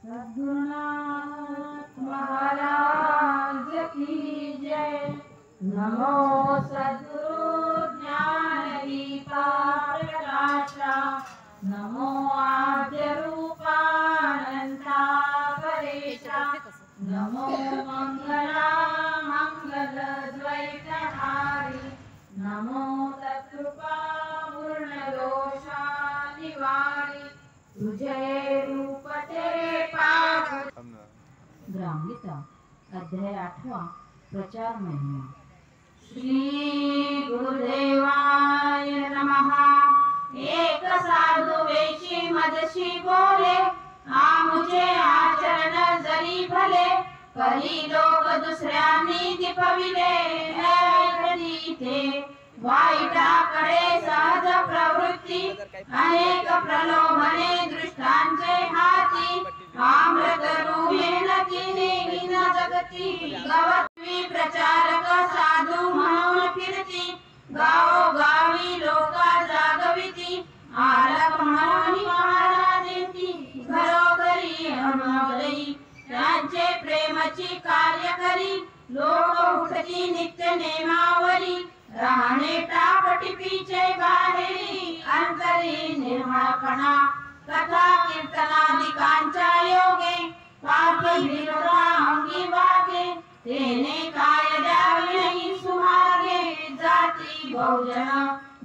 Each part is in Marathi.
सद्गुरुनाथ महाराज की जय। नमो सद्गुरु ज्ञान दीपा प्रकाशा, नमो आद्य रूपानंता परेशा, नमो मंगला मंगल द्वैतहारी, नमो तत्कृपा पूर्ण दोषा निवारी, तुझे रूप तेरे पाप। ग्रामगीता अध्याय 8 प्रचार महिमा। श्री गुरुदेवाय नमः। एक साधु वेशी मदशी बोले, मुझे आचरण जरी भले, करी लोक दुसऱ्यांनी दिपविले, ते वाईटाकडे सहज प्रवृत्ती, अनेक प्रलोभने दृष्टांचे हाती, आम्रत मेहनतीने हीन जगती, गवत्वी प्रचारक साधू म्हणून फिरती, गावोगावी लोका जागविती, आलक म्हणून पहारा देती, घरोघरी अनुभवली त्यांचे प्रेमाची कार्य करी, लोक उठती नित्य नेमावरी, राहणे टापटिपीचे बाहेरी, अंतरी निर्मळपणा, कथा कीर्तनादिकांच्या योगे, पापी विरोधा अंगी वागे, तेने काय द्यावे नाही सुमागे, जाती बहुजन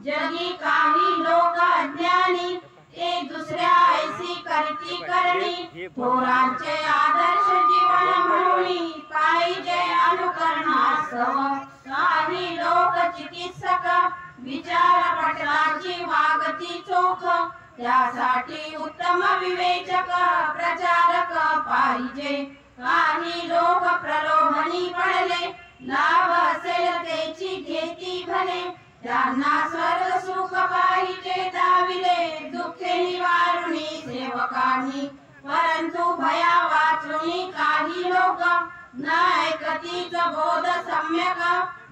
जगी काही लोक अज्ञानी, एक दुसऱ्या ऐसी करती करणी, थोरांचे आदर्श जीवन म्हणून पाहिजे अनुकरणास्तव, काही लोक चिकित्सक विचार पटलाची वागती चोख, त्यासाठी उत्तम विवेचक प्रचारक पाहिजे, काही लोक प्रलोभनी पडले, लाभ असेल त्याची घेती भले, त्यांना स्वर्ग सुख पाहिजे दाविले, दुःखे निवारुणी सेवकांनी, परंतु भया वाचुनी काही लोक, न ऐकतीच बोध सम्यक,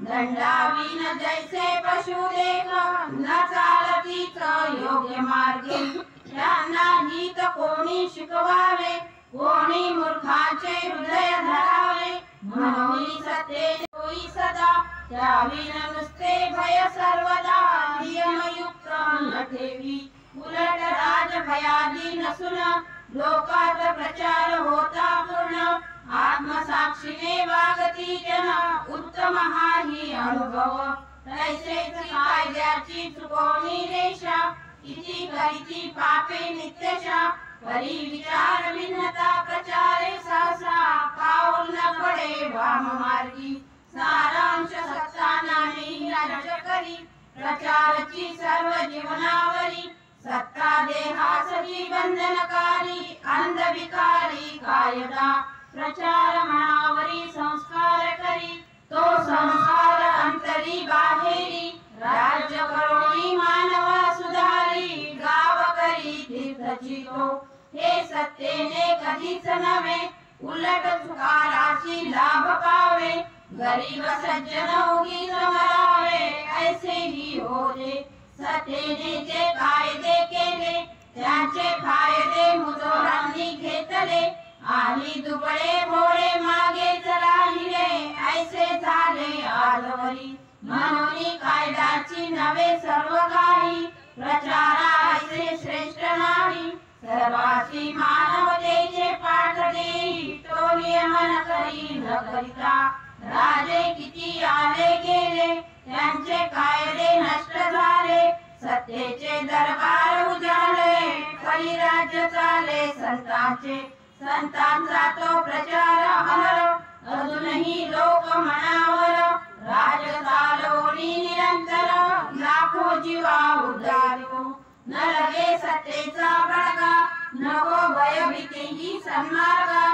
दंडावीन जैसे पशु देख, न चालतीच योग्य मार्गे, त्यांना हित कोणी शिकवावे, कोणी मूर्खाचे हृदय धरावे, म्हणून सत्य होई सदा, त्याविन नुसते भय सर्वदा, नियमयुक्त न ठेवी, उलट राज भयादी नसून, लोकात प्रचार होता पूर्ण, आत्मसाक्षीने वागती जन, उत्तम हाही अनुभव, तैसेच कायद्याची चुकवणी रेषा, इति करीती पापे नित्यशा, परी विचार भिन्नता प्रचारे सहसा, पाऊल न पडे वाम मार्गी, सारांश सत्ता नाही राज्य करी, प्रचारची सर्व जीवनावरी, सत्ता देहासची बंधनकारी, अंधविकारी कायदा, प्रचार मनावरी संस्कार करी, तो संस्कार अंतरी बाहेरी, राज्य करोनी मानव सुधारी, गाव करी तीर्थची तो, हे सत्तेने कधीच नव्हे, उलट सुखाराची लाभ पावे, गरीब सज्जन उगीच मरावे, ऐसे ही होते, सत्तेने जे कायदे केले, त्याचे फायदे मुजोरांनी घेतले, आणि दुबळे भोळे मागेच राहिले, ऐसे झाले आजवरी, म्हणून कायद्याची नवे सर्व काही, प्रचारा ऐसे श्रेष्ठ नाही, सर्वाची मानवतेचे पाठ देई, तो नियमन करी न करिता, राजे किती आले गेले, त्यांचे कायदे नष्ट झाले, सत्तेचे दरबार उजाडले, परिराज्य चाले संतांचे, संतांचा तो प्रचार अमर, अजूनही लोक मनावर, राज चालवणी निरंतर, लाखो जीवा उद्धारो, न लगे सत्तेचा बळगा, नको भयभीतीही सन्मार्गा,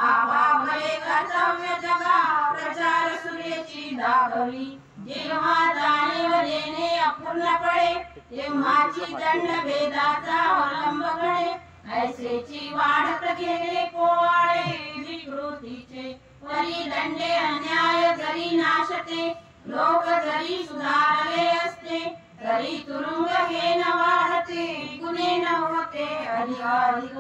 आपापले कर्तव्य जगा, प्रचार सूर्याची दाखवली, जेव्हा जाणीव देणे अपूर्ण पडे, तेव्हाची दंड भेदाचा अवलंब घडे, ऐसेची वाढत गेले पोवाडे विकृतीचे, परी दंडे अन्याय जरी नाशते, लोक जरी सुधारले असते, तरी तुरुंग हे न वाढते गुन्हे न होते अधिकाधिक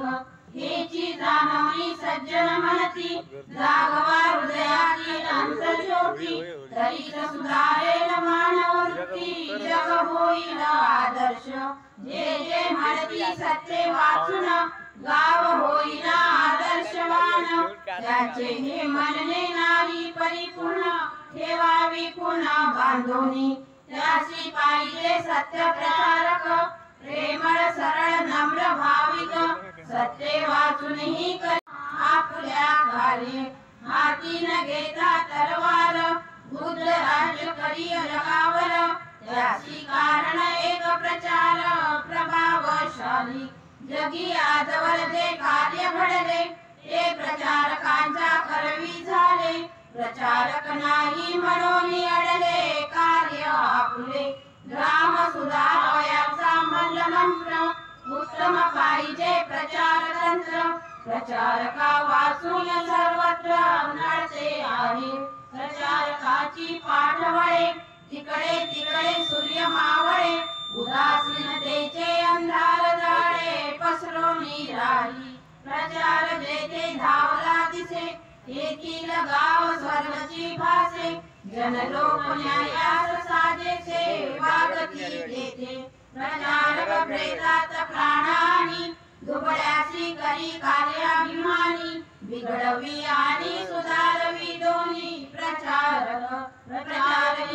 हेची जाणवणी सज्जन म्हणती जागवा हृदयातील अंतर्ज्योती तरी सुधारेल मानववृत्ती जग होईल आदर्श जे जे म्हणती सत्य वाचून गाव होईल आदर्शवान त्याचे हे म्हणणे नाही परिपूर्ण ठेवावी पुन्हा बांधोनी त्याशी पाहिजे सत्य प्रचारक प्रेमळ सरळ नम्र भाविक सत्य वाचूनही आपल्या कार्य हाती न घेता तलवार बुद्ध राज्य करी जगावर त्याशी कारण एक प्रचार प्रभावशाली जगी आजवर जे कार्य घडले ते प्रचारकांच्या करवी झाले प्रचारक नाही म्हणून अडले कार्य आपले ग्राम सुधारावयाचा मंत्र उत्तम पाहिजे प्रचार तंत्र प्रचारका वाचून सर्वत्र नडते आहे प्रचारकाची पाठवळे तिकडे तिकडे सूर्य मावळे उदासीनतेचे अंधार जाळे पसरवणी राही प्रचार जेथे धावला दिसे तेथील गाव स्वर्गाची भासे जनलोक न्यायास साजेचे वागती तेथे प्रचारक प्रेतात प्राणानी दुबळ्यासी करी कार्याभिमानी बिघडवी आणि सुधारवी दोन्ही प्रचारक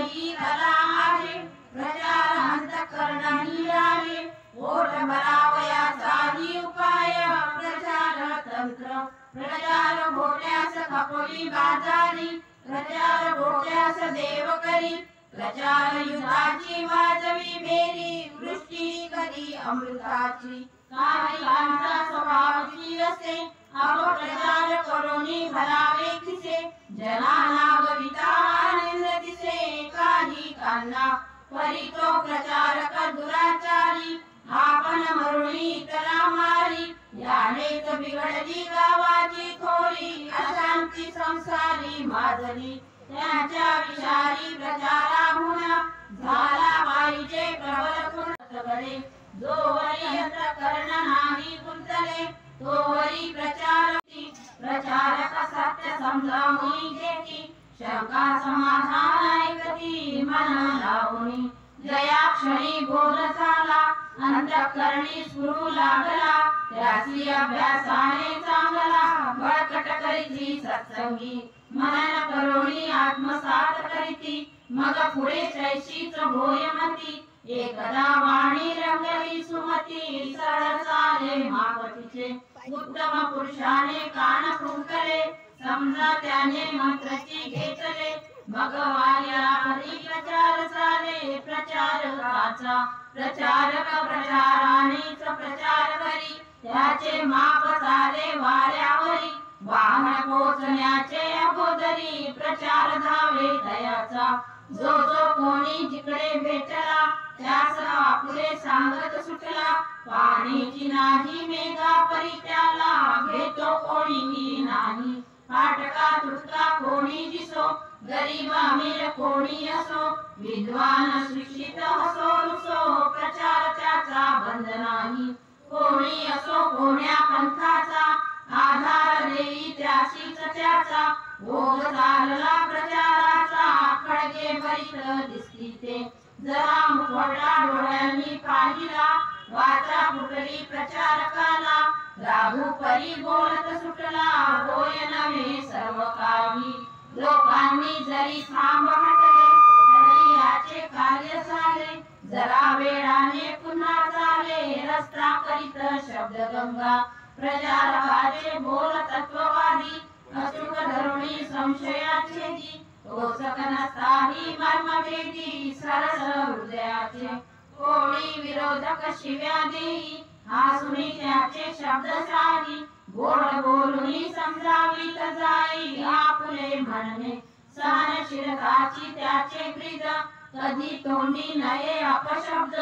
ही कला आहे प्रचार अंतःकरणाही आहे ओठ भरावयाचाही उपाय प्रचार तंत्र प्रचार भोट्यास खपोली बाजारी प्रचार भोट्यास देव करी प्रचार युद्धाची वाजवी बेरी वृष्टी करी अमृताची काहींचा स्वभावची असे प्रचार करोनी भरावे खिसे जनाना गविता आनंद दिसे काही कांना परी तो प्रचारक दुराचारी आपण मरुणी इतरा मारी यानेच बिघडली गावाची थोरी अशांती संसारी माजली त्याच्या विषारी प्रचाराहून झाला पाहिजे प्रबल पुण्य जोवरी अंतःकरण नाही गुंतले तोवरी प्रचारक सत्य समजावून घेती शंका समाधान ऐकती मन लावून जया क्षणी बोध झाला अंतःकरणी स्फुरू लागला त्यासी अभ्यासाने चांगला बळकट करीती सत्संगी मनन करोणी आत्मसात करीती मग पुढे चैशीच होयमती एकदा वाणी रंगली सुमती सरळ चाले मावतीचे उत्तम पुरुषाने कान फुंकले समजा त्याने मंत्रची घेतले मग वाल्या हरी प्रचार चाले प्रचारकाचा प्रचारक प्रचारानेच प्रचार करी त्याचे माप चाले वाऱ्यावरी वाहन पोचण्याचे अगोदरी प्रचार धावे दयाचा जो जो कोणी जिकडे भेटला त्यास आपुले सांगत सुटला पाणीची नाही मेघा परी त्याला घेतो कोणीही नाही फाटका तुटका कोणी दिसो गरीब अमीर कोणी असो विद्वान शिक्षित असो रुसो प्रचार त्याचा बंद नाही कोणी असो कोण्या पंथाचा आधार देई त्याशीच त्याचा भोग चालला प्रचाराचा खडगे भरीत दिसती ते जरा मुखवटा डोळ्यांनी पाहिला वाचा फुटली प्रचारकाला राघू परी बोलत सुटला होय नव्हे सर्व काही लोकांनी जरी थांब म्हटले तरी याचे कार्य झाले जरा वेळाने पुन्हा झाले रस्ता करीत शब्द गंगा प्रचारकाचे बोल तत्ववादी अचूक धरुणी संशयाचे दी तोचक नसताही मर्मभेदी सरस हृदयाचे कोणी विरोधक शिव्या देई हासुनी त्याचे शब्द सारी गोड बोलूनी समजावीत जाई आपुले म्हणणे सहनशीलताची त्याचे ब्रीद कधी तोंडी नये अपशब्द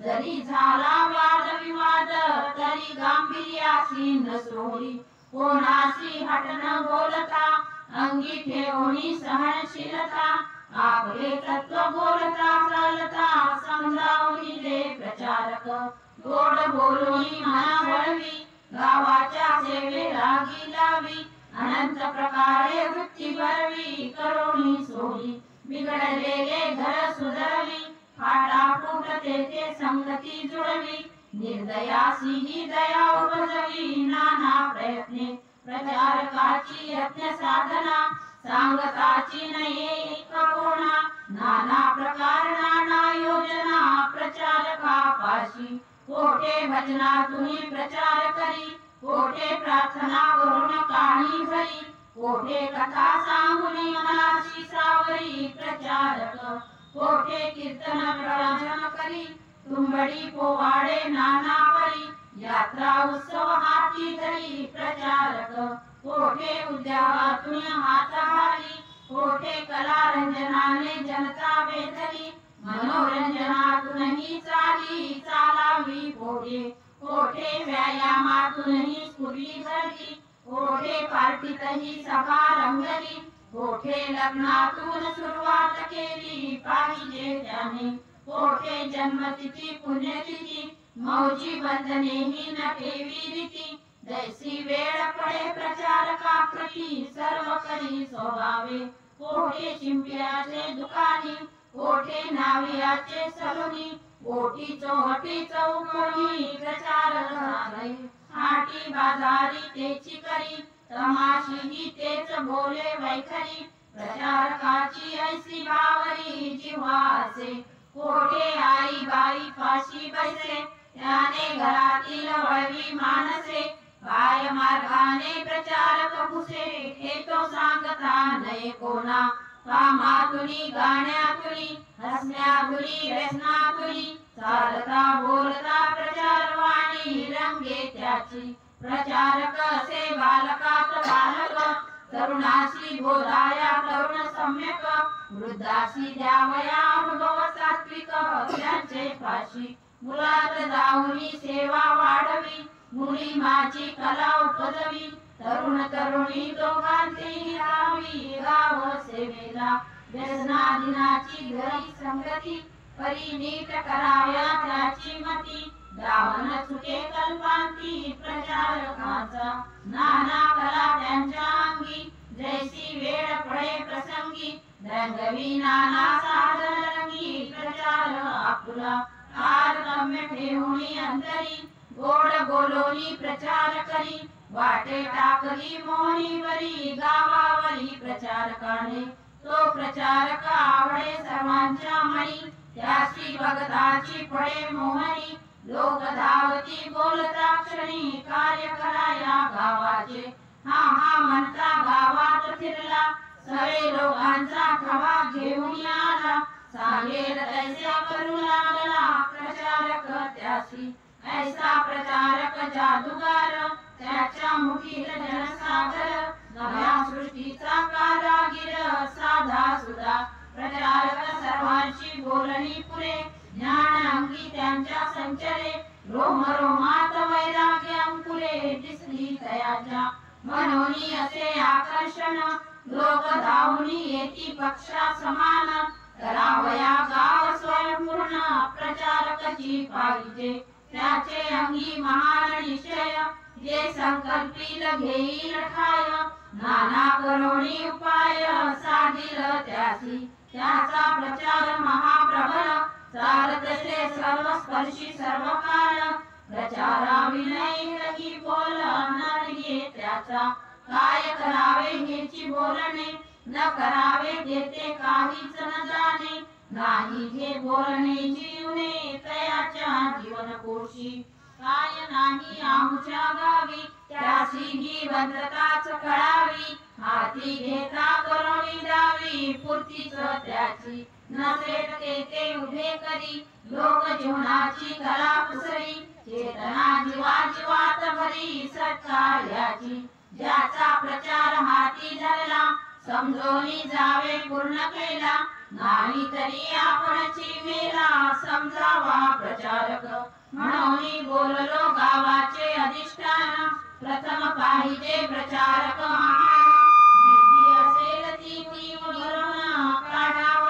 जरी झाला वाद विवाद तरी गांभीर्यासी न सोडी कोणाशी हट न बोलता अंगी ठेवणी सहनशीलता आपले तत्व बोलता चालता समजावून दे प्रचारक गोड बोलून मना वळवी गावाच्या सेवेला लावी अनंत प्रकारे वृत्ती भरवी करुणी सोडी बिघडलेले घर सुधरवी फाटा फुटते ते संगती जुळवी निर्दयासी ही दया उपजवी नाना प्रयत्ने प्रचारकाची यज्ञ साधना सांगताची नये एक कोणा नाना प्रकार नाना योजना प्रचारकापाशी कोठे भजनातून प्रचार करी कोठे प्रार्थना करून काणी भरी कोठे कथा सांगून मनाची सावरी प्रचारक कोठे कीर्तन प्रवचन करी तुंबडी पोवाडे नाना परी यात्रा उत्सव हाती धरी प्रचारक कोठे उद्यावातून हात घाली कोठे कला रंजनाने जनता वेधली मनोरंजनातूनही चाली चालावी कोठे कोठे व्यायामातूनही स्फुरली भरली कोठे पार्टीतही सभा रंगली कोठे लग्नातून सुरुवात केली पाहिजे त्याने कोठे जन्मतिथी पुण्यतिथी मौजी बंधनेही न ठेवी रीती जैसी वेळ पडे प्रचारकाप्रती सर्व करी स्वभावे कोठे शिंप्याचे दुकानी कोठे नावियाचे सलुनी कोठी चौहटी चौकोनी प्रचार झाले हाटी बाजारी तेची करी तमाशी तेच बोले वैखरी प्रचारकाची ऐसी बावरी जिव्हासे कोठे आई बाई फाशी बैसे त्याने घरातील वळवी मानसे काय मार्गाने प्रचारक घुसे हे तो सांगता नये कोणा कामातुनी गाण्यातुनी हसण्यातुनी व्यसनातुनी चालता बोलता प्रचारवाणी रंगे त्याची प्रचारक असे बालकात बालक तरुणाशी बोधाया तरुण सम्यक वृद्धाशी द्यावया अनुभव सात्विक त्यांचे फाशी मुलात जाऊनी सेवा वाढवी मुली माझी कला उपजवी तरुण तरुणी दोघांचीही राहावी गाव सेवेला व्यसनाधीनाची घरी संगती परी नीट कराव्या त्याची मती गावन चुके कल्पांती प्रचारकाचा नाना कला त्यांच्या अंगी जैसी वेळ पडे प्रसंगी रंगवी नाना साधन रंगी प्रचार आपुला तारतम्य ठेवणी अंतरी गोड बोलोनी प्रचार करी वाटे टाकली मोहनी वरी गावावरी प्रचारकाने तो प्रचारक आवडे सर्वांच्या मनी त्याची भगताची पडे मोहनी लोक धावती बोलता क्षणी कार्य कराया गावाचे हा हा म्हणता गावात फिरला सगळे लोकांचा खवा घेऊन आला सांगेल तैसा करू लागला प्रचारक त्याशी ऐसा प्रचारक जादूगार त्याच्या मुठीत जनसागर नव्या सृष्टीचा कारागीर साधा सुधा प्रचारक सर्वांची बोलणी पुरे ज्ञान अंगी त्यांच्या संचरे रोम रोमात वैराग्य अंकुरे दिसली तयाच्या मनोनी असे आकर्षण लोक धावणी येती पक्षा समान करावया गाव स्वयंपूर्ण प्रचारकाची पाहिजे त्याचे अंगी महान निश्चय जे संकल्पील घेईल ठाय नाना करोणी उपाय साधिल त्यासी त्याचा प्रचार महाप्रबल चालतसे सर्व स्पर्शी सर्व काळ प्रचाराविनयी रही बोल नरगे त्याचा काय करावे हेची बोलणे न करावे देते काहीच न जाणे नाही हे बोलणे जीवने तयाच्या जीवन कोशी काय नाही आमच्या गावी त्यासी ही बंधताच कळावी हाती घेता करोणी दावी पूर्तीच त्याची नसेल ते उभे करी लोक जीवनाची कला पुसरी चेतना जीवात भरी सत्कार्याची ज्याचा प्रचार हाती धरला समजोनी जावे पूर्ण केला नाही तरी आपणची मेला समजावा प्रचारक म्हणून बोललो गावाचे अधिष्ठान प्रथम पाहिजे प्रचारक महान असेल ती भरून काढावा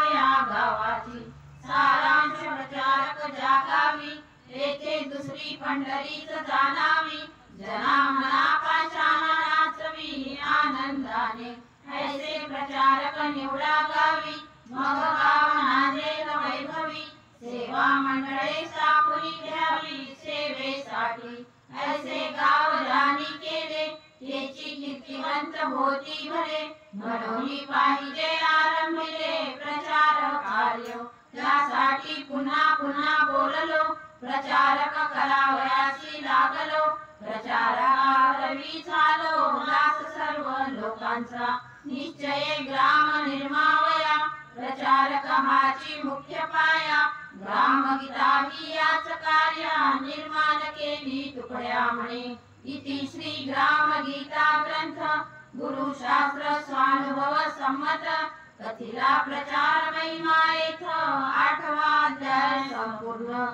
पंढरीच जाणावी, जना मना पाषाणा नाचवी आनंदाने, ऐसे प्रचारक निवडा गावी, मग गावना देत वैभवी, सेवा मंडळे स्थापुनी घ्यावी सेवेसाठी, ऐसे गाव ज्यांनी केले त्याची कीर्तिवंत होती भले, म्हणून पाहिजे आरंभिले प्रचार कार्य, त्यासाठी पुन्हा पुन्हा बोललो, प्रचारक करावयासी लागलो, प्रचारारवी झालो दास सर्व लोकांचा, निश्चय ग्राम निर्मावया, प्रचारक हाची मुख्य पाया, ग्रामगीता ही याच कार्य, निर्माण केली तुकड्या म्हणे, इति श्री ग्रामगीता ग्रंथ, गुरुशास्त्र स्वानुभव संमत, कथिला प्रचार महिमा येथ, 8वा अध्याय संपूर्ण।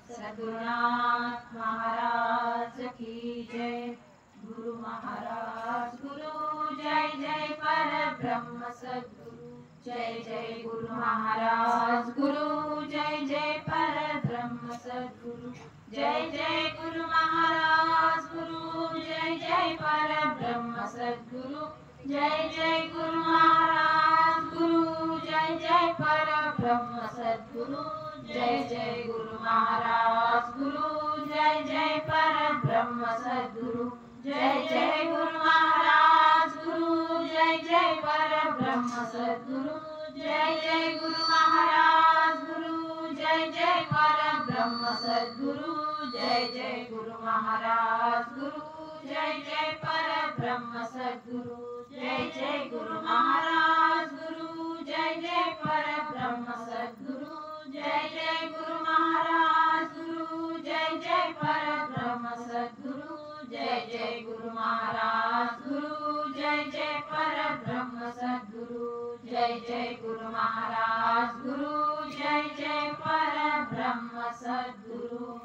सद्गुरुनाथ महाराज की जय। गुरु महाराज गुरु जय जय परब्रह्म सद्गुरु, जय जय गुरु महाराज गुरु, जय जय परब्रह्म सद्गुरु, जय जय गुरु महाराज गुरु, जय जय परब्रह्म सद्गुरु, जय जय गुरु महाराज गुरु, जय जय परब्रह्म सद्गुरु, जय जय गुरु महाराज गुरु, जय जय परब्रह्म सद्गुरु, जय जय गुरु महाराज गुरु, जय जय परब्रह्म सद्गुरु, जय जय गुरु महाराज गुरु, जय जय परब्रह्म सद्गुरु, जय जय गुरु महाराज गुरु, जय जय परब्रह्म सद्गुरु, जय जय गुरु महाराज गुरु, जय जय परब्रह्म सद्गुरु, जय जय गुरु महाराज गुरु, जय जय परब्रह्म सद्गुरु, जय जय गुरु महाराज गुरु, जय जय परब्रह्म सद्गुरु, जय जय गुरु महाराज गुरु, जय जय परब्रह्म सद्गुरु।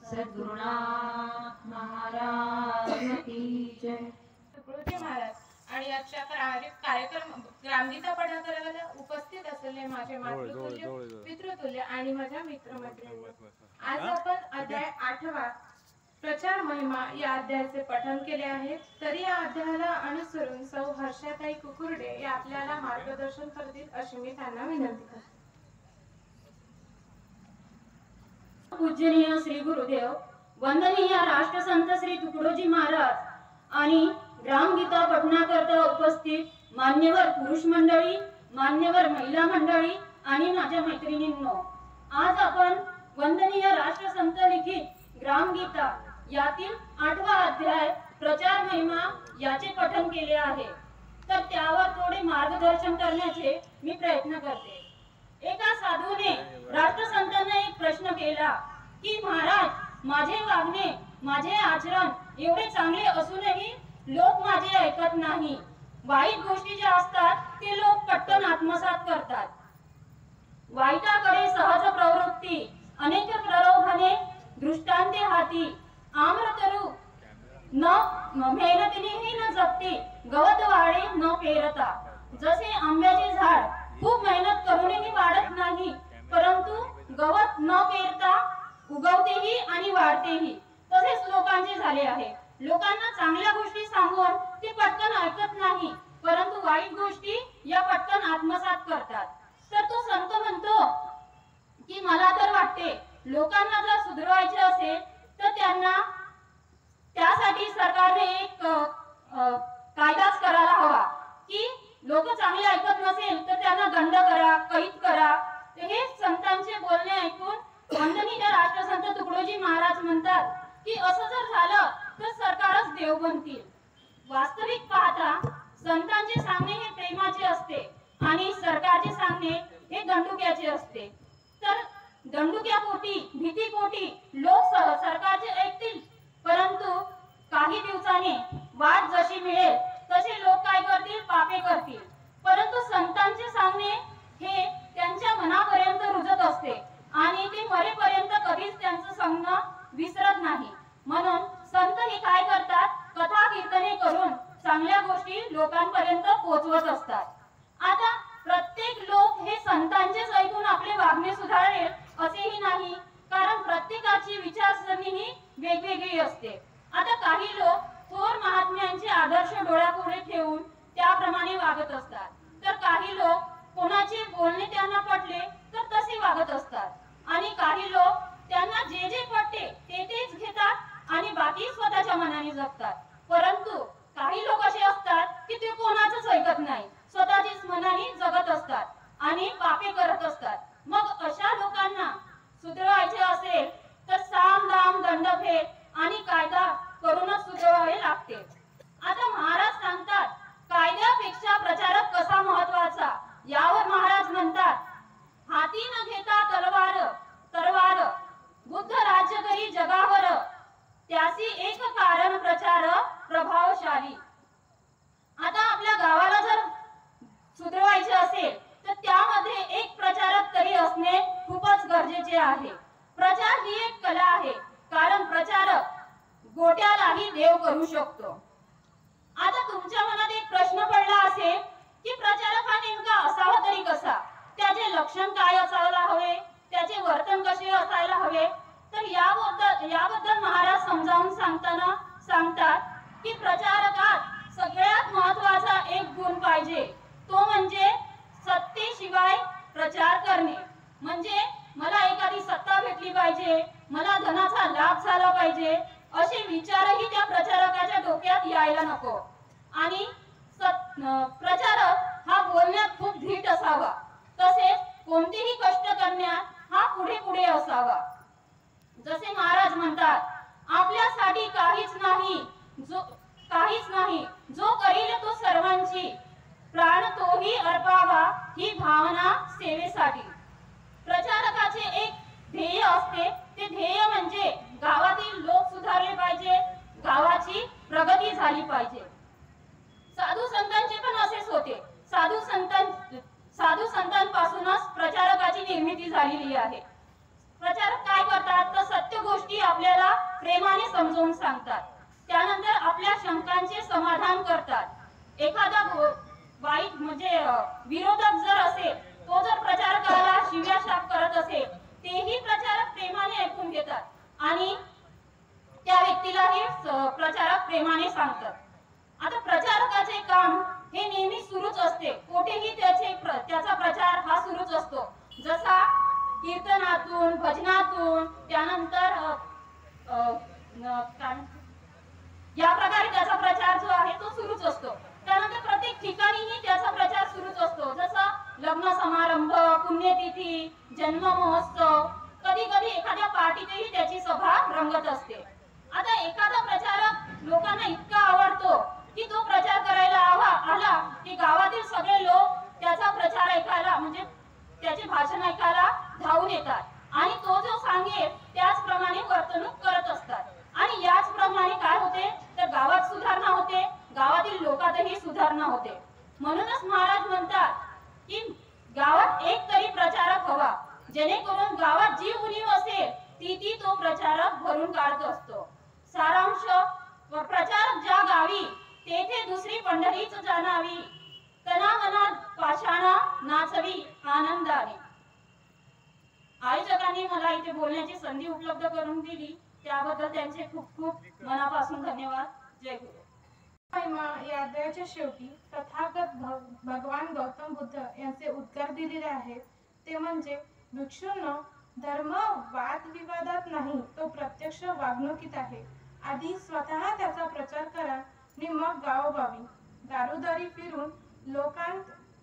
सद्गुरुनाथ महाराज की जय। गुरुजी महाराज आणि आजच्या कार्यक्रम ग्रामगीता पठण करायला उपस्थित असलेले माझे मातृतुल्य, पितृतुल्य आणि माझ्या मित्रमैत्रिणी, आज आपण अध्याय 8वा प्रचार महिमा या अध्यायाचे पठण केले आहे। तरी या अध्यायाला अनुसरून सौ हर्षाताई कुकुर्डे या आपल्याला मार्गदर्शन करतील अशी मी त्यांना विनंती करते। पूजनीय श्री गुरुदेव, वंदनीय राष्ट्रसंत श्री तुकडोजी महाराज आणि ग्रामगीता पठणाकरता उपस्थित मान्यवर पुरुष मंडळी, मान्यवर महिला मंडळी आणि माझ्या मैत्रिणींनो, आज आपण वंदनीय राष्ट्रसंत लिखित ग्रामगीता यातील 8वा अध्याय प्रचार महिमा याचे पठण केले आहे। तर त्यावर थोडे मार्गदर्शन करण्याचे मी प्रयत्न करते। एका साधूने राष्ट्रसंतांना एक प्रश्न केला की महाराज, माझे वागणे, माझे आचरण एवढे चांगले असूनही लोक माझे ऐकत नाही। वाईट गोष्टी ज्या असतात ते लोक पटकन आत्मसात करतात। वाईटाकडे सहज प्रवृत्ती, अनेक प्रलोभने, दृष्टांते हाती, आम्रतरू न मेहनतीनेही न जगती, गवत वाढे न पेरता। जसे आंब्याचे झाड खूप मेहनत करूनही वाढत नाही, परंतु गवत न पेरता उगवतेही आणि वाढतेही, तसेच लोकांचे झाले आहे। लोकांना चांगल्या गोष्टी सांगून ते पटकन ऐकत नाही, परंतु वाईट गोष्टी या पटकन आत्मसात करतात। तर तो संत म्हणतो की मला तर वाटते लोकांना जर सुधारायचे असेल तर त्यांना त्यासाठी सरकारने एक कायदाच करायला हवा की लोक चांगले ऐकत नसेल तर त्यांना दंड करा, कैद करा। हे संतांचे बोलणे ऐकून वंदनीय राष्ट्रसंत तुकडोजी महाराज म्हणतात की असं जर झालं तर सरकारच देव बनतील। वास्तविक पाहता संतांचे सांगणे हे प्रेमाचे असते आणि सरकारचे सांगणे हे दंडुक्याचे असते। तर दंडुक्यापोटी, भीतीपोटी लोक सरकारचे ऐकतील, परंतु काही दिवसांनी वाट जशी मिळेल तसे लोक काय करतील, पापे करतील। परंतु संतांचे सांगणे हे त्यांच्या मनापर्यंत रुजत असते आणि ते मरेपर्यंत कधीच त्यांचं सांगणं विसरत नाही। म्हणून संत हे काय करतात, कथा कीर्तने करून चांगल्या गोष्टी लोकांपर्यंत पोहोचवत असतात। आता प्रत्येक लोक हे संतांचेच ऐकून आपले वागणे सुधारेल असेही नाही, कारण प्रत्येकाची विचारसरणी ही वेगवेगळी असते. आता काही लोक थोर महात्म्यांचे आदर्श डोळ्यापुढे ठेवून त्याप्रमाणे वागत असतात, तर काही लोक कोणाचे बोलणे त्यांना पटले तर तसे वागत असतात आणि काही लोक त्यांना जे जे पटते ते तेच घेतात आणि बाकी स्वतःच्या मनाने जगतात. परंतु काही लोक असे असतात की ते कोणाचंच ऐकत नाही, स्वतःच्याच मनाने जगत असतात आणि पापे करत असतात. मग अशा लोकांना सुधारायचे असेल तर साम दाम दंडभेद आणि कायदा करूनच सुधारावे लागते. आता महाराज सांगतात, कायद्यापेक्षा प्रचारक कसा महत्वाचा. यावर महाराज म्हणतात, हाती न घेता तलवार बुद्ध राज्य करी जगावर, त्यासी एक कारण प्रचार प्रभावशाली. आता आपल्या गावाला जर सुधारायचे असेल तर त्यामध्ये एक प्रचारक तरी असणे खूपच गरजेचे आहे. प्रचार ही एक कला आहे, कारण प्रचारक गोट्यालाही देव करू शकतो. आता तुमच्या मनात एक प्रश्न पडला असेल की प्रचारक हा नेमका असावा तरी कसा, त्याचे लक्षण काय असायला हवे, त्याचे वर्तन कसे असायला हवे. तर याबद्दल महाराज समजावून सांगतात की प्रचारकात सगळ्यात महत्वाचा एक गुण पाहिजे, तो म्हणजे सत्तेशिवाय प्रचार करणे. म्हणजे मला एखादी सत्ता भेटली पाहिजे, मला धनाचा लाभ झाला पाहिजे, असे विचारही त्या प्रचारकाच्या डोक्यात यायला नको. आणि प्रचारक हा बोलण्यात खूप धीट असावा, तसेच कोणतेही कष्ट करण्यात हा पुढे असावा. जसे महाराज म्हणतात, आपल्यासाठी काहीच नाही, जो करील तो सर्वांची, प्राण तोही अर्पावा ही भावना सेवेसाठी. प्रचारकाचे एक ध्येय असते, ते ध्येय म्हणजे गावातील लोक सुधारले पाहिजे, गावाची प्रगती झाली पाहिजे. साधू संतांचे पण असेच होते. साधू संतांपासूनच प्रचारकाची निर्मिती झालेली आहे. प्रचारक काय करतात तर सत्य गोष्टी आपल्याला प्रेमाने समजावून सांगतात, त्यानंतर आपल्या शंकांचे समाधान करतात. एखादा वाईट म्हणजे विरोधक जर असेल, तो जर प्रचारकाला शिव्या शाप करत असेल, तेही प्रचारक प्रेमाने ऐकून घेतात आणि त्या व्यक्तीलाही प्रचारक प्रेमाने सांगतात. आता प्रचारकाचे काम हे नेहमी सुरूच असते, कोठेही त्याचा प्रचार हा सुरूच असतो. जसा कीर्तनातून, भजनातून, त्यानंतर या प्रकारे त्याचा प्रचार जो आहे तो सुरूच असतो. त्यानंतर प्रत्येक ठिकाणीही त्याचा प्रचार सुरूच असतो. जसा लग्न समारंभ, पुण्यतिथी, जन्म महोत्सव, कधी कधी एखाद्या पार्टीतही त्याची सभा रंगत असते. आता एखादा प्रचारक लोकांना इतका आवडतो की तो प्रचार करायला आला की गावातील सगळे लोक त्याचा प्रचार ऐकायला म्हणजे त्याचे भाषण ऐकायला धावून येतात आणि तो जो सांगेल त्याचप्रमाणे वर्तणूक करत असतात. आणि याचप्रमाणे काय होते तर गावात सुधारणा होते, गावातील लोकातही सुधारणा होते. म्हणूनच महाराज म्हणतात की गावात एक तरी प्रचारक हवा, जेणेकरून गावात जी उणीव असेल ती तो प्रचारक भरून काढत असतो. सारांश, प्रचारक ज्या गावी तेथे दुसरी पंढरीच जाणावी, तना मनात पाषाणा नाचवी आनंदाने. आयोजकांनी मला इथे बोलण्याची संधी उपलब्ध करून दिली, त्याबद्दल त्यांचे खूप खूप मनापासून धन्यवाद. जय गुरु. या अध्यायाच्या शेवटी तथागत भगवान गौतम बुद्ध यांचे उद्गार दिलेले आहेत. ते म्हणजे, भिक्षूंनो, धर्म वादविवादात नाही, तो प्रत्यक्ष वागणुकीत आहे. आधी स्वतः त्याचा प्रचार करा आणि मग गावोगावी दारोदारी फिरून लोकांत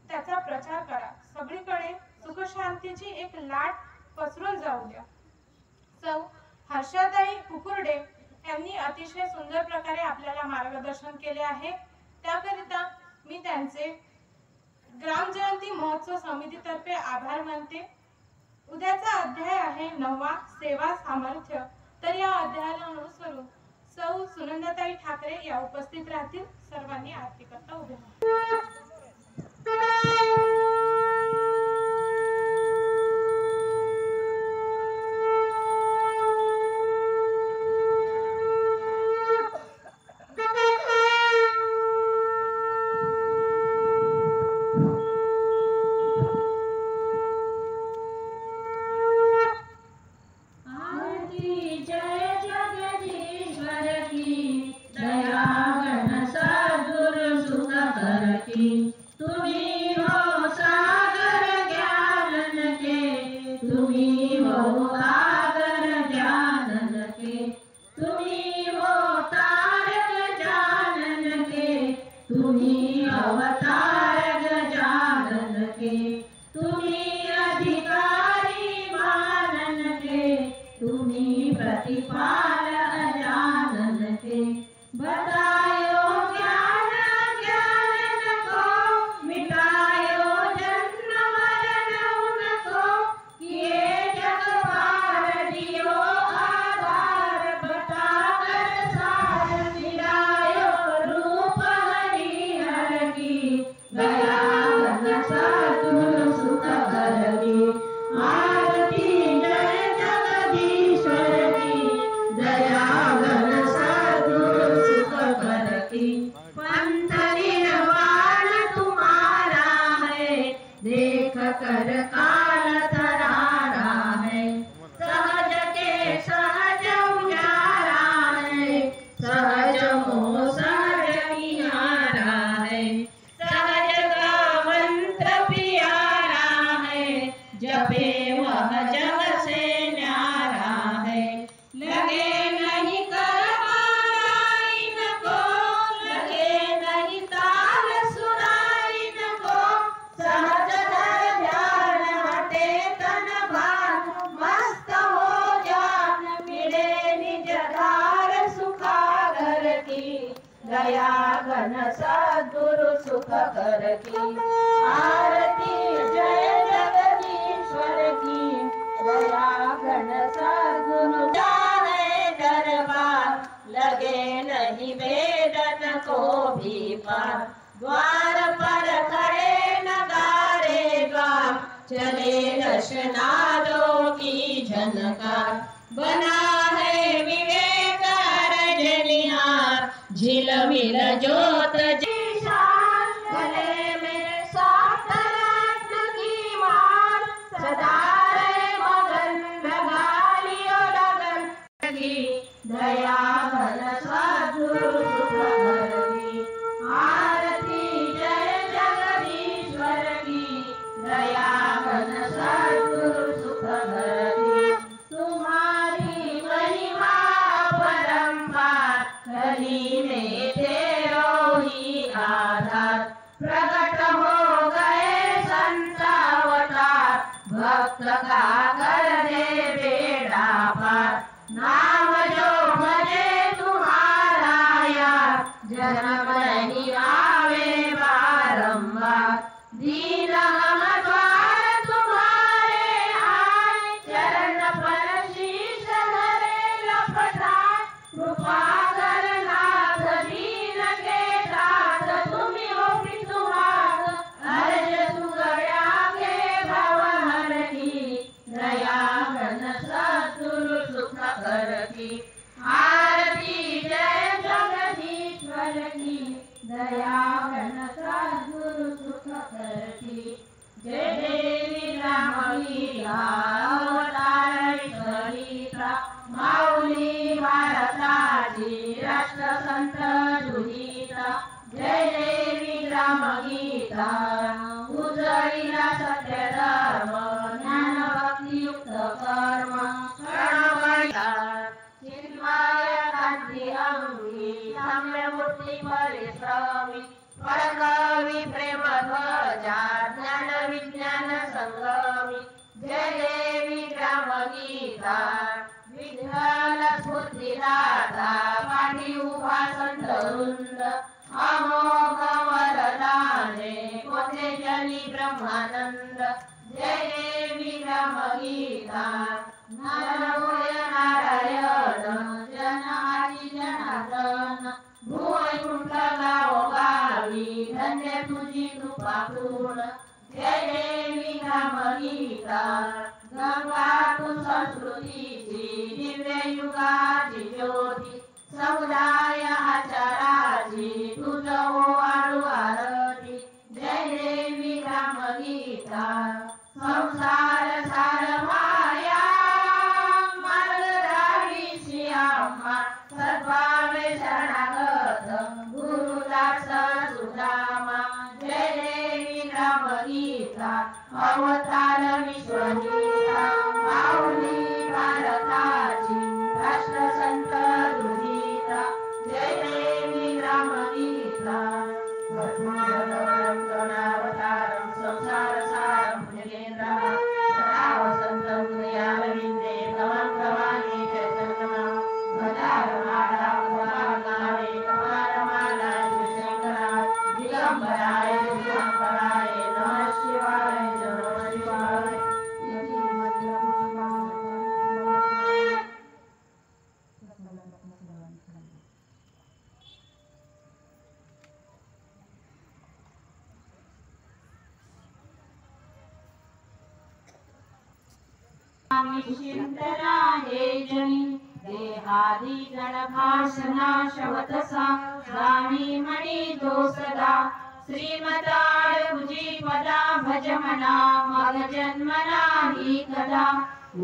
त्याचा प्रचार करा. सगळीकडे सुखशांतीची एक लाट पसरून जाऊ द्या. सौ हर्षाताई कुकुर्डे यांनी अतिशय सुंदर प्रकारे आपल्याला मार्गदर्शन केले आहे. त्याकरिता मी त्यांचे ग्राम जयंती महोत्सव समितीतर्फे आभार मानते. उद्याचा अध्याय आहे 9वा, सेवा सामर्थ्य. तर या अध्यायाला अनुसरून सौ सुनंदाताई ठाकरे या उपस्थित राहतील. सर्वांनी आरती करता उभे राहा. पंथ निर्वाण तुम्हारा है, देख कर काल तरारा है। सहज के सहज उजारा है, सहज मोह सहज किनारा है। सहज का मंत्र प्यारा है, जपे वह जग से न्यारा है। लगे नहीं कर पारा इनको, लगे नहीं ताल सुनार इनको। सहज धर ध्यान हटे तन भान, मस्त हो जान मिले निज धार सुखागर की। दया घन सद्गुरु सुख कर की। आरती जय जगदीश्वर की, दया घन सद्गुरु जाने दरबार। लगे नहीं वेदन को भी पार, द्वार पर खड़े नगारे द्वार। चले दशनादों की झनकार, बना है विवेक रजनिहार। झिलमिल ज्योत जीशान, गले में सात रत्न की मार। सदा रे मगन लगा लियो लगन की। दया घन सद्गुरु सुख कर की। आरती जय जगदीश्वर की, दया घन सद्गुरु सुख कर की। तुम्हारी महिमा परम्पार, कली में तेरो ही आधार। प्रकट हो गए संत अवतार, भक्त का कर दे बेड़ा पार। नाम जो भजे तुम्हारा यार, जन्म नहीं आवे बारंबार। दीन हम द्वार तुम्हारे आए, चरण पर शीश धरे लपटाए। कृपा करनाथ दीन के दास, तुम्ही हो पितुमात अर्ज सुगड्या के भव हर की। दया घन सद्गुरु सुख कर की। आरती जय जगदीश्वर की, दया घन सद्गुरु सुख कर की। जय देवी रामलीला अवतार विठलिता, माऊली भारताची राष्ट्रसंत दुहिता। जय देवी रामगीता, उजळीला सत्य धर्म, ज्ञान भक्ती युक्त कर्म। प्रणवया चिन्मय कांती अंगी, सम्य मूर्ती परिश्रमी। परकवी प्रेम ध्वजा, ज्ञान विज्ञान संगमी। जय देवी ग्रामगीता, विठ्ठल स्फूर्तिदाता। पाठी उभा संत वृंद, अमोघ वरदाने कोठे जनी ब्रह्मानंद। जय देवी ग्रामगीता, नरभूय नारायण, जन आदि जनार्दन। भुवैकुंठ गावोगावी, धन्य तुझी कृपा पूर्ण। जय देवी ग्रामगीता, गंगा तू संस्कृतीची, दिव्य युगाची ज्योती। समुदाय आचाराची, तुझ ओवाळू आरती। जय देवी ग्रामगीता, संसार सार माया। मार्गदारी आम्हा सर्वावे शरणागत, गुरुदास सुदामा। जय देवी ग्रामगीता, अवतार विश्वगीता। माऊली भारताची राष्ट्रसंत दुहिता। जय देवी ग्रामगीता, अवतारम संसार सारम भुजगेंद्र। सदा वसंतं हृदयारविंदे, भवं भवानी चैतन्यमा। गदाधरमाला कुमारगावे, कुमारमाला शिवशंकरा। दिगंबराय दिगंबराय, नमः शिवाय नमः शिवाय। निश्चिंतरा हे जनी, देहादी गणभाषणा शवतसा। जाणी म्हणी तो सदा श्रीमताळ तुझी पदा भज म्हणा मग जन्म नाही कदा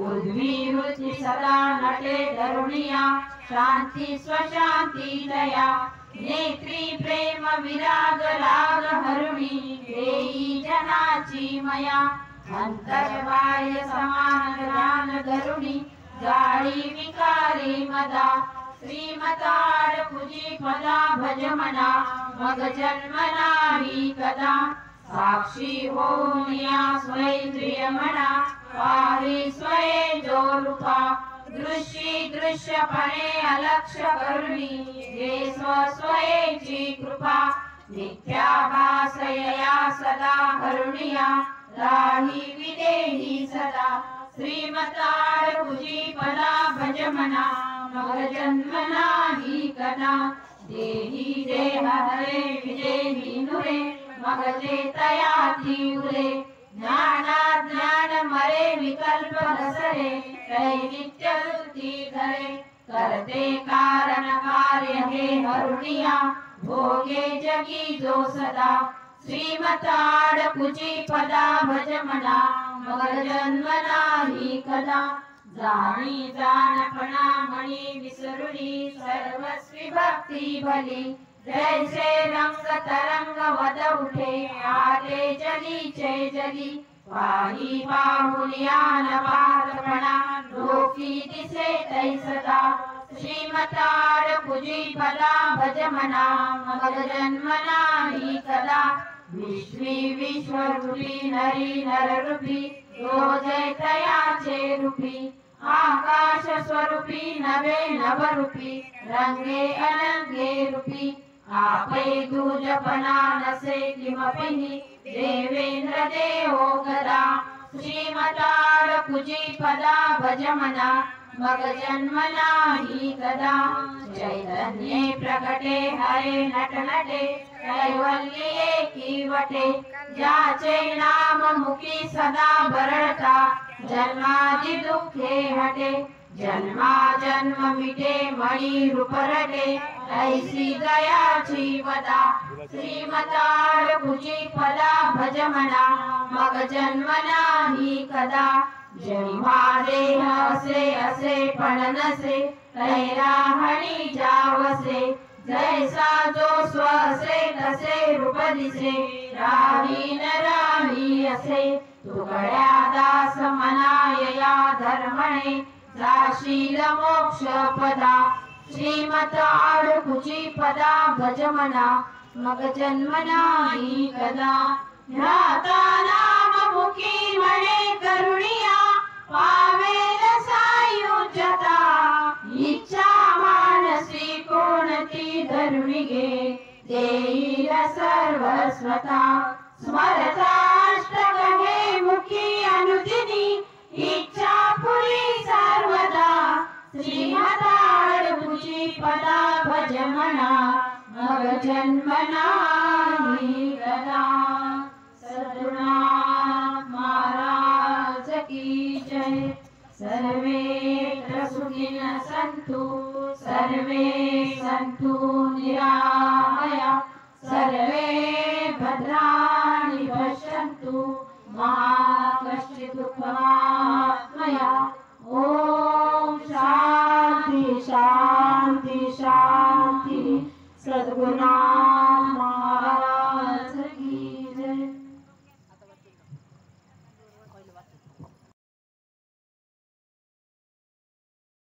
उर्वी वृत्ती सदा नटे धरुणिया शांती स्वशांती दया नेत्री प्रेम विराग राग हरुणी देई जनाची मया अंतर बाह्य समान ज्ञान धरुणी जाळी विकारी मदा श्रीमताळ तुझी पदा भज म्हणा मग जन्म नाही कदा साक्षी होनिया स्वैंद्रिय म्हणा पाही स्वये जो रूपा दृष्टी दृश्यपणे अलक्ष करुणी जे स्वस्वयेची कृपा मिथ्याभासया सदा हरुणिया राही विदेही सदा श्रीमताळ तुझी पदा भज म्हणा मग जन्म नाही कदा देही देह हरे विदेही नुरे मग जे तयाती उरे ज्ञान मरे विकल्प घसरे कै नित्य वृत्ती धरे करते कारण कार्य हे हरुणिया भोगे जगी जो सदा श्रीमताळ तुझी पदा भज म्हणा मग जन्म नाही कदा जाणी जाणपणा म्हणी विसरुणी सर्वस्वी भक्ती भली जैसे रंग तरंग वद उठे आले जलीचे जली पाही पाहुलियान पारपणा लोकी दिसे तै सदा श्रीमताळ तुझी पदा भज म्हणा मग जन्म नाही कदा विश्वी विश्वरूपी नरी नररूपी रोजे तयाचे रूपी आकाश स्वरूपी नवे नवरूपी रंगे अनंगे रूपी आपे दूजपना नसे किमपिहि देवेंद्र देवो गदा श्रीमताळ तुझी पदा भज म्हणा मग जन्म नाही कदा चैतन्ये प्रकटे हरे नटनटे कैवल्ये की वटे ज्याचे नाम मुखी सदा बरळता जन्मादि दुःखे हटे जन्मा जन्म मिटे मणी रूपरटे ऐसी दयाची वदा श्रीमताळ तुझी पदा भज म्हणा मग जन्म नाही कदा जन्मा देह असे असे पण नसे कैराहणी जावसे जैसा जो स्व असे तसे रूप दिसे राही न राही असे तुकड्या दास मनायया धर्मणे जाशील मोक्ष पदा श्रीमताळ तुझी पदा भज म्हणा मग जन्म नाही कदा ध्याता नाम मुखी म्हणे करुणिया पावेल सायुज्यता इच्छा मानसी कोणती धरुणी घे देईल सर्वस्वता स्मरताष्टक हे मुखी अनुदिनी इच्छा पुरी सर्वदा श्रीमताळ तुझी पदा भज म्हणा मग जन्म नाही कदा सद्गुरुनाथ महाराज की जय सर्वे सुखिन सन्तु सर्वे सन्तु निरामया सर्वे भद्राणि पश्यन्तु मा कश्चित् दुःखं